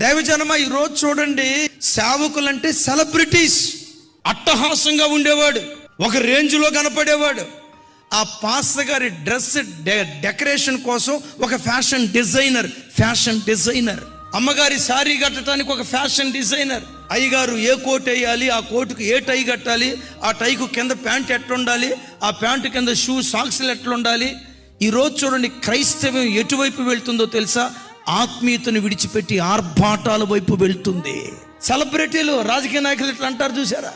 దైవజనమా ఈరోజు చూడండి, సేవకులంటే సెలబ్రిటీస్. అట్టహాసంగా ఉండేవాడు, ఒక రేంజ్లో కనపడేవాడు. ఆ పాస్టర్ గారి డ్రెస్ డెకరేషన్ కోసం ఒక ఫ్యాషన్ డిజైనర్, అమ్మగారి శారీ కట్టడానికి ఒక ఫ్యాషన్ డిజైనర్, అయ్యగారు ఏ కోట్ వేయాలి, ఆ కోటుకు ఏ టై కట్టాలి, ఆ టైకు కింద ప్యాంట్ ఎట్లుండాలి, ఆ ప్యాంటు కింద సాక్స్లు ఎట్లుండాలి. ఈరోజు చూడండి, క్రైస్తవం ఎటువైపు వెళ్తుందో తెలుసా? ఆత్మీయతను విడిచిపెట్టి ఆర్భాటాల వైపు వెళ్తుంది. సెలబ్రిటీలు, రాజకీయ నాయకులు ఇట్లా అంటారు చూసారా,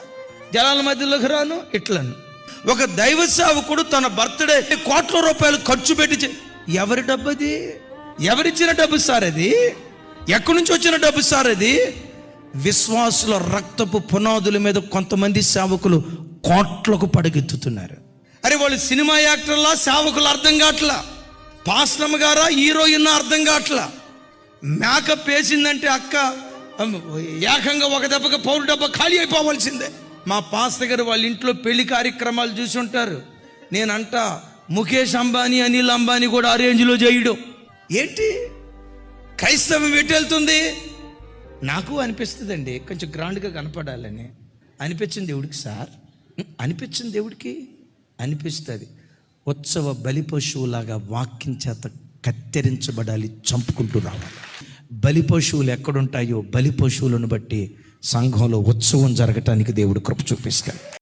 జనాల మధ్యలోకి రాను ఇట్లను. ఒక దైవ సేవకుడు తన బర్త్డే కోట్ల రూపాయలు ఖర్చు పెట్టి, ఎవరి డబ్బు అది? ఎవరిచ్చిన డబ్బు సార్ అది? ఎక్కడి నుంచి వచ్చిన డబ్బు సార్ అది? విశ్వాసుల రక్తపు పునాదుల మీద కొంతమంది సేవకులు కోట్లకు పడగెత్తుతున్నారు. అరే, వాళ్ళు సినిమా యాక్టర్లా, సేవకులు అర్థం కావట్లా. పాస్టమ్ గారా, హీరోయిన్ అర్థం కావట్లా. మేకప్ వేసిందంటే అక్క ఏకంగా ఒక దెబ్బకి పౌరు డబ్బా ఖాళీ అయిపోవాల్సిందే. మా పాస్టర్ గారు వాళ్ళ ఇంట్లో పెళ్లి కార్యక్రమాలు చూసి ఉంటారు. నేనంట ముఖేష్ అంబానీ, అనిల్ అంబానీ కూడా ఆ రేంజ్లో చేయడం ఏంటి? క్రైస్తవం ఎటు వెళ్తుంది? నాకు అనిపిస్తుందండి, కొంచెం గ్రాండ్గా కనపడాలని అనిపించింది దేవుడికి సార్, అనిపించింది దేవుడికి అనిపిస్తుంది. ఉత్సవ బలి పశువులాగా వాక్యం చేత కత్తిరించబడాలి, చంపుకుంటూ రావాలి. బలి పశువులు ఎక్కడుంటాయో బలి పశువులను బట్టి సంఘంలో ఉత్సవం జరగటానికి దేవుడు కృప చూపిస్తాడు.